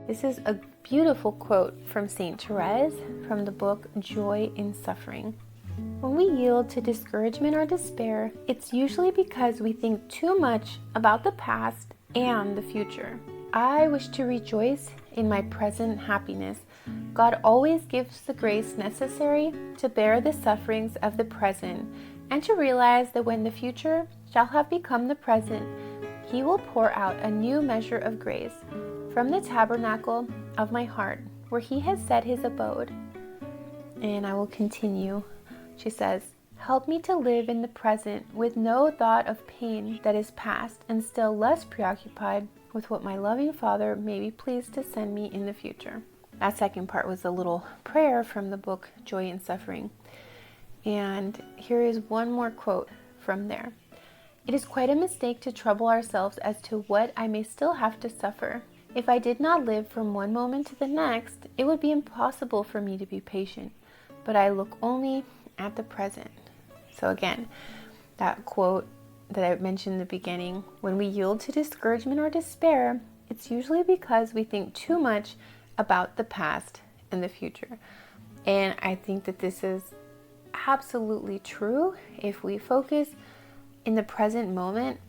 This is a beautiful quote from Saint Therese from the book Joy in Suffering. When we yield to discouragement or despair, it's usually because we think too much about the past and the future. I wish to rejoice in my present happiness. God always gives the grace necessary to bear the sufferings of the present and to realize that when the future shall have become the present, He will pour out a new measure of grace from the tabernacle of my heart, where He has set His abode. And I will continue. She says, help me to live in the present with no thought of pain that is past, and still less preoccupied with what my loving Father may be pleased to send me in the future. That second part was a little prayer from the book Joy in Suffering. And here is one more quote from there. It is quite a mistake to trouble ourselves as to what I may still have to suffer. If I did not live from one moment to the next, it would be impossible for me to be patient. But I look only at the present. So again, that quote that I mentioned in the beginning, when we yield to discouragement or despair, it's usually because we think too much about the past and the future. And I think that this is absolutely true. If we focus in the present moment,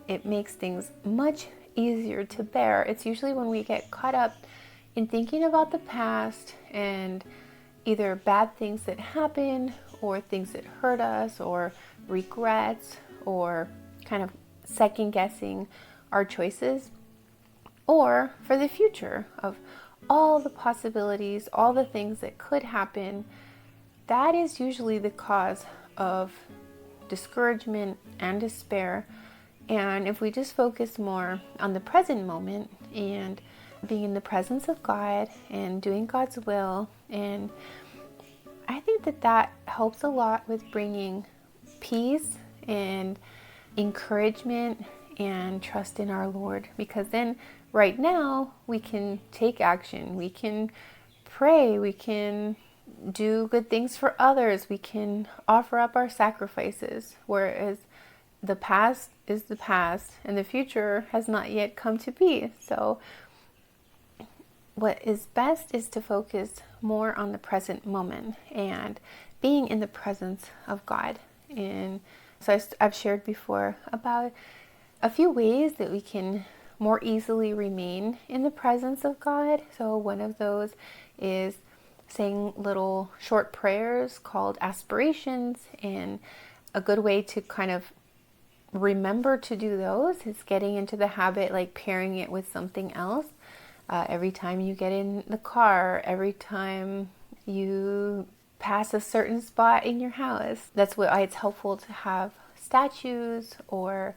it makes things much easier to bear. It's usually when we get caught up in thinking about the past and either bad things that happened or things that hurt us or regrets or kind of second guessing our choices, or for the future of all the possibilities, all the things that could happen. That is usually the cause of discouragement and despair. And if we just focus more on the present moment and being in the presence of God and doing God's will, and I think that that helps a lot with bringing peace and encouragement and trust in our Lord, because then right now we can take action, we can pray, we can do good things for others, we can offer up our sacrifices, whereas the past is the past and the future has not yet come to be. So what is best is to focus more on the present moment and being in the presence of God. And so I've shared before about a few ways that we can more easily remain in the presence of God. So one of those is saying little short prayers called aspirations, and a good way to kind of remember to do those is getting into the habit, like pairing it with something else. Every time you get in the car, every time you pass a certain spot in your house. That's why it's helpful to have statues or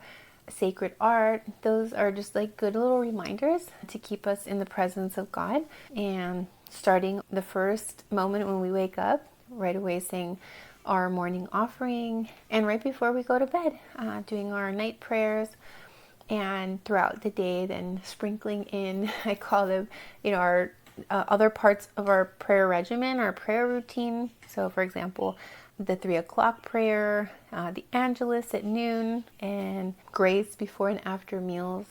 sacred art. Those are just like good little reminders to keep us in the presence of God. And starting the first moment when we wake up, right away saying our morning offering, and right before we go to bed, doing our night prayers. And throughout the day, then sprinkling in, I call them, our other parts of our prayer regimen, our prayer routine. So for example, the 3 o'clock prayer, the Angelus at noon, and grace before and after meals.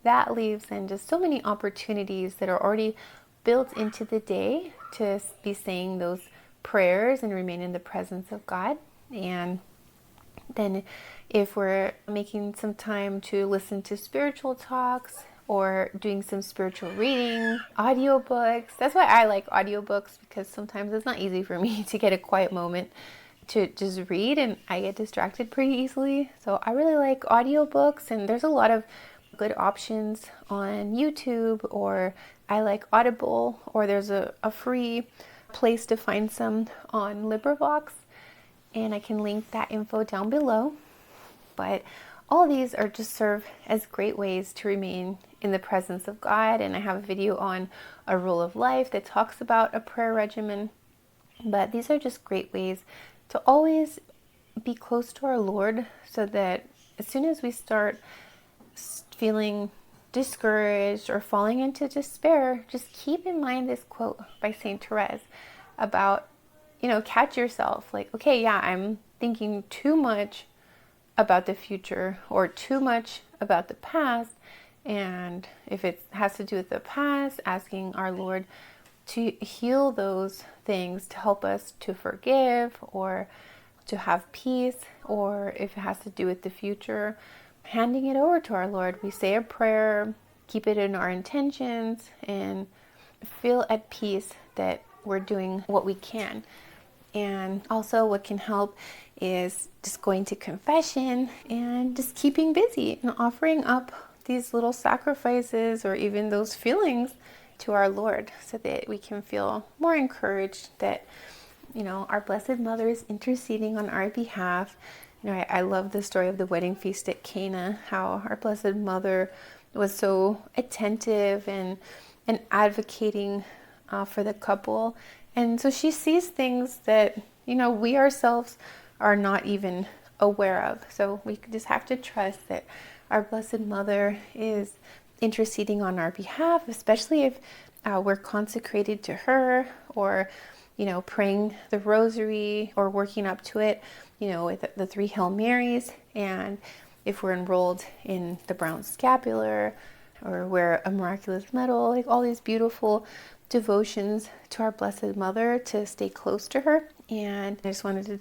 That leaves then just so many opportunities that are already built into the day to be saying those prayers and remain in the presence of God. And then if we're making some time to listen to spiritual talks or doing some spiritual reading, audiobooks. That's why I like audiobooks, because sometimes it's not easy for me to get a quiet moment to just read, and I get distracted pretty easily. So I really like audiobooks, and there's a lot of good options on YouTube, or I like Audible, or there's a free place to find some on LibriVox, and I can link that info down below. But all these are just serve as great ways to remain in the presence of God. And I have a video on a rule of life that talks about a prayer regimen. But these are just great ways to always be close to our Lord, so that as soon as we start feeling discouraged or falling into despair, just keep in mind this quote by Saint Therese about, catch yourself. Like, okay, yeah, I'm thinking too much about the future or too much about the past, And if it has to do with the past, asking our Lord to heal those things, to help us to forgive or to have peace, or if it has to do with the future, handing it over to our Lord. We say a prayer, keep it in our intentions, and feel at peace that we're doing what we can. And also what can help is just going to confession and just keeping busy and offering up these little sacrifices or even those feelings to our Lord, so that we can feel more encouraged that, our Blessed Mother is interceding on our behalf. I love the story of the wedding feast at Cana, how our Blessed Mother was so attentive and advocating for the couple. And so she sees things that, we ourselves are not even aware of. So we just have to trust that our Blessed Mother is interceding on our behalf, especially if we're consecrated to her, or praying the rosary or working up to it, with the 3 Hail Marys. And if we're enrolled in the brown scapular or wear a miraculous medal, like all these beautiful devotions to our Blessed Mother to stay close to her. And I just wanted to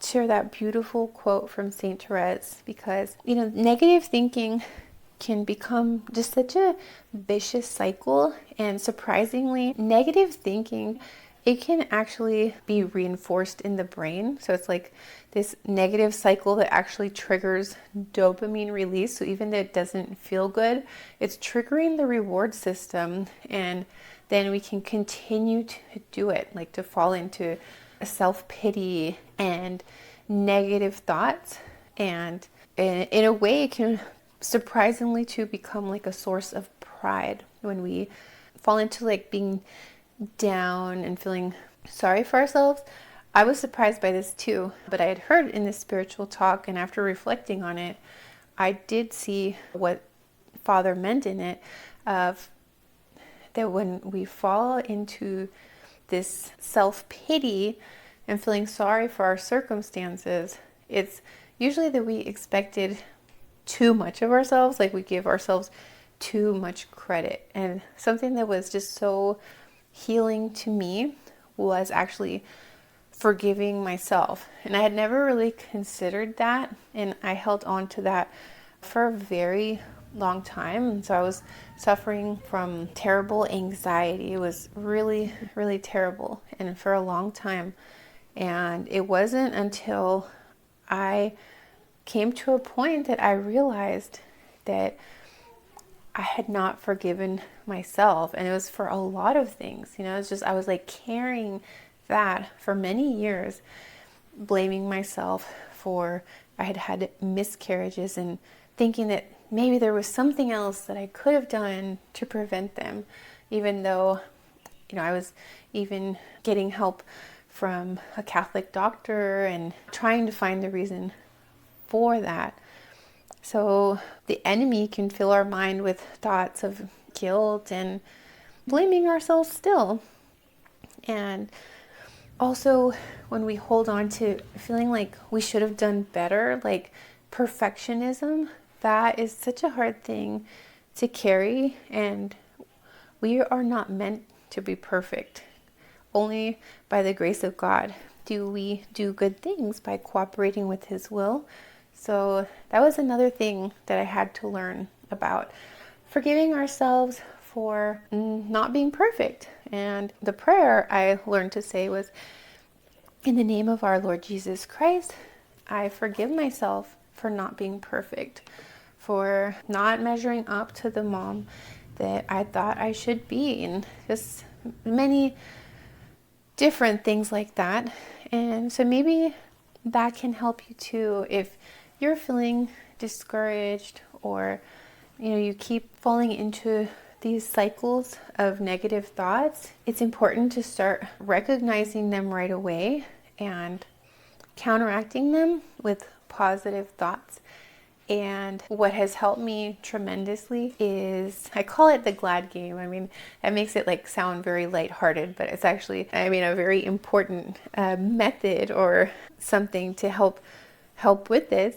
share that beautiful quote from Saint Therese, because, negative thinking can become just such a vicious cycle. And surprisingly, negative thinking, it can actually be reinforced in the brain. So it's like this negative cycle that actually triggers dopamine release. So even though it doesn't feel good, it's triggering the reward system. And then we can continue to do it, like to fall into self-pity and negative thoughts. And in a way, it can surprisingly to become like a source of pride when we fall into like being down and feeling sorry for ourselves. I was surprised by this too, but I had heard in this spiritual talk, and after reflecting on it, I did see what Father meant in it, of that when we fall into this self-pity and feeling sorry for our circumstances, it's usually that we expected too much of ourselves, like we give ourselves too much credit. And something that was just so healing to me was actually forgiving myself. And I had never really considered that, and I held on to that for a very long time. And so I was suffering from terrible anxiety. It was really, really terrible, and for a long time. And it wasn't until I came to a point that I realized that I had not forgiven myself. And it was for a lot of things, it's just, I was like carrying that for many years, blaming myself for, I had had miscarriages and thinking that maybe there was something else that I could have done to prevent them, even though, I was even getting help from a Catholic doctor and trying to find the reason for that. So the enemy can fill our mind with thoughts of guilt and blaming ourselves still. And also when we hold on to feeling like we should have done better, like perfectionism, that is such a hard thing to carry. And we are not meant to be perfect. Only by the grace of God do we do good things, by cooperating with His will. So that was another thing that I had to learn about forgiving ourselves for not being perfect. And the prayer I learned to say was, in the name of our Lord Jesus Christ, I forgive myself for not being perfect, for not measuring up to the mom that I thought I should be, and just many different things like that. And so maybe that can help you too if you're feeling discouraged, or you keep falling into these cycles of negative thoughts. It's important to start recognizing them right away and counteracting them with positive thoughts. And what has helped me tremendously is, I call it the glad game. I mean, that makes it like sound very lighthearted, but it's actually, a very important method or something to help with this.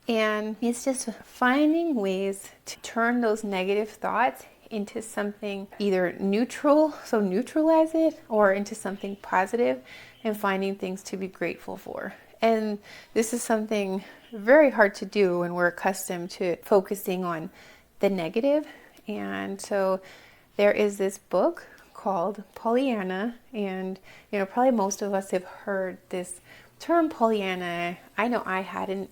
And it's just finding ways to turn those negative thoughts into something either neutral, so neutralize it, or into something positive, and finding things to be grateful for. And this is something very hard to do when we're accustomed to focusing on the negative. And so there is this book called Pollyanna, and probably most of us have heard this term Pollyanna. I know I hadn't.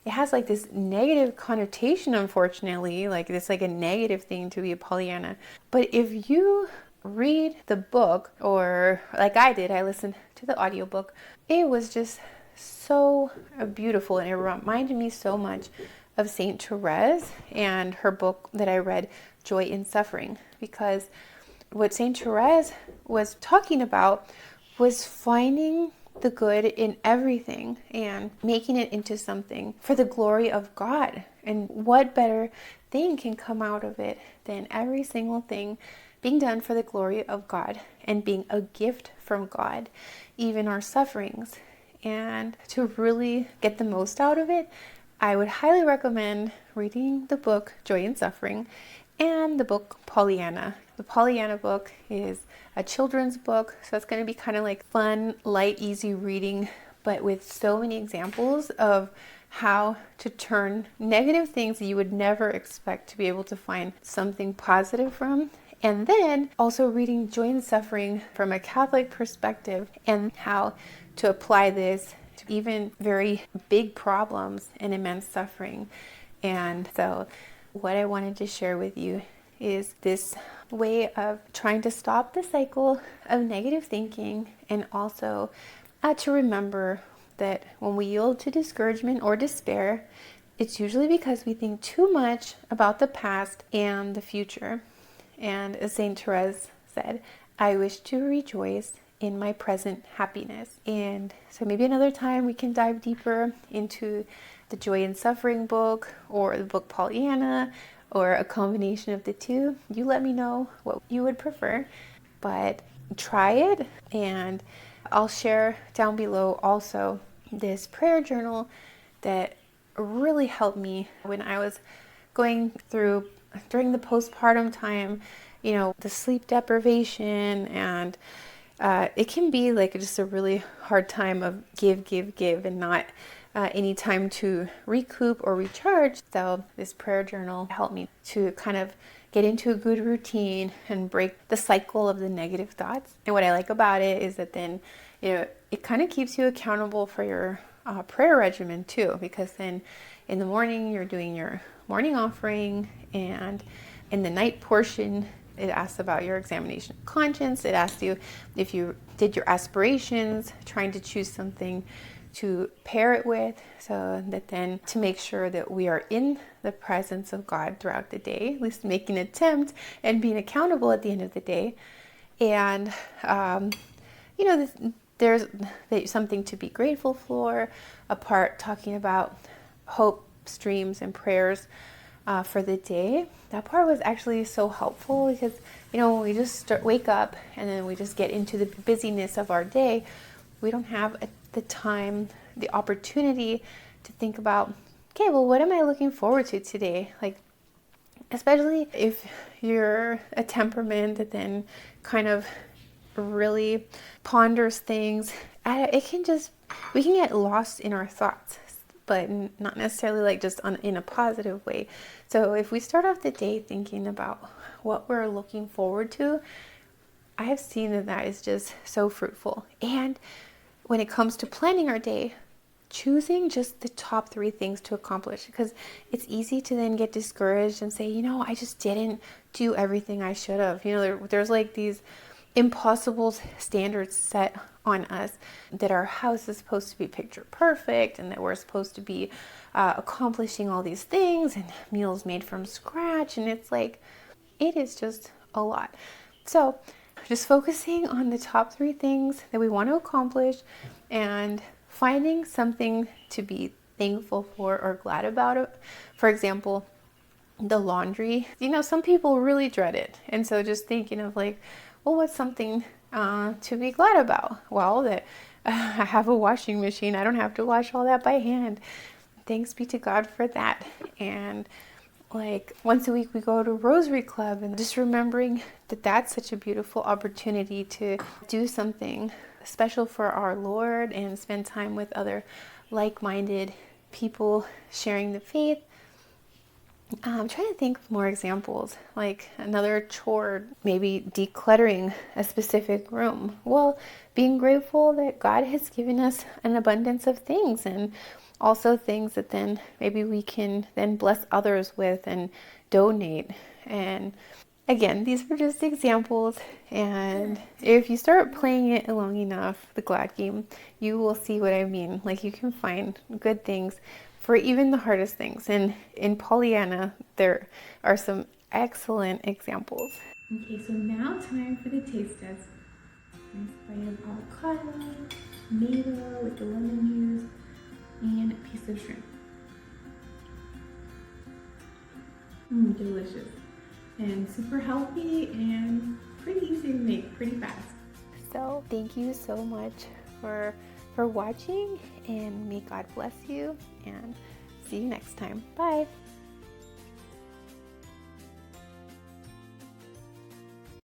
It has like this negative connotation, unfortunately, like it's like a negative thing to be a Pollyanna. But if you read the book, or like I did, I listened to the audiobook, it was just so beautiful, and it reminded me so much of Saint Therese and her book that I read, Joy in Suffering, because what Saint Therese was talking about was finding the good in everything and making it into something for the glory of God. And what better thing can come out of it than every single thing being done for the glory of God and being a gift from God, even our sufferings. And to really get the most out of it, I would highly recommend reading the book Joy in Suffering and the book Pollyanna. The Pollyanna book is a children's book, so it's going to be kind of like fun, light, easy reading, but with so many examples of how to turn negative things that you would never expect to be able to find something positive from. And then also reading Joy in Suffering from a Catholic perspective, and how to apply this to even very big problems and immense suffering. And so what I wanted to share with you is this way of trying to stop the cycle of negative thinking, and also to remember that when we yield to discouragement or despair, it's usually because we think too much about the past and the future. And as Saint Therese said, I wish to rejoice in my present happiness. And so maybe another time we can dive deeper into the Joy in Suffering book, or the book Pollyanna, or a combination of the two. You let me know what you would prefer, but try it. And I'll share down below also this prayer journal that really helped me when I was going through during the postpartum time, the sleep deprivation, and it can be like just a really hard time of give, and not any time to recoup or recharge. So this prayer journal helped me to kind of get into a good routine and break the cycle of the negative thoughts. And what I like about it is that then, it kind of keeps you accountable for your prayer regimen too, because then in the morning you're doing your morning offering, and in the night portion it asks about your examination of conscience. It asks you if you did your aspirations, trying to choose something to pair it with, so that then to make sure that we are in the presence of God throughout the day, at least making an attempt and being accountable at the end of the day. And there's something to be grateful for, a part talking about hope streams and prayers for the day. That part was actually so helpful, because when we just wake up and then we just get into the busyness of our day, we don't have the time, the opportunity to think about, okay, well, what am I looking forward to today? Like, especially if you're a temperament that then kind of really ponders things, we can get lost in our thoughts, but not necessarily like just in a positive way. So if we start off the day thinking about what we're looking forward to, I have seen that is just so fruitful. And when it comes to planning our day, choosing just the top 3 things to accomplish, because it's easy to then get discouraged and say, I just didn't do everything I should have. There's like these impossible standards set on us, that our house is supposed to be picture perfect, and that we're supposed to be accomplishing all these things, and meals made from scratch, and it's like, it is just a lot. So just focusing on the top 3 things that we want to accomplish, and finding something to be thankful for or glad about it. For example, the laundry. Some people really dread it. And so just thinking of like, well, what's something to be glad about? Well, that I have a washing machine. I don't have to wash all that by hand. thanks be to God for that. And like once a week we go to Rosary Club, and just remembering that that's such a beautiful opportunity to do something special for our Lord and spend time with other like-minded people sharing the faith. I'm trying to think of more examples, like another chore, maybe decluttering a specific room. Well, being grateful that God has given us an abundance of things, and also things that then maybe we can then bless others with and donate. And again, these were just examples, and if you start playing it long enough, the glad game, you will see what I mean. Like, you can find good things for even the hardest things. And in Pollyanna, there are some excellent examples. Okay, so now time for the taste test. Nice bite of avocado, tomato with the lemon juice, and a piece of shrimp. Delicious. And super healthy and pretty easy to make, pretty fast. So thank you so much for watching, and may God bless you, and see you next time. Bye.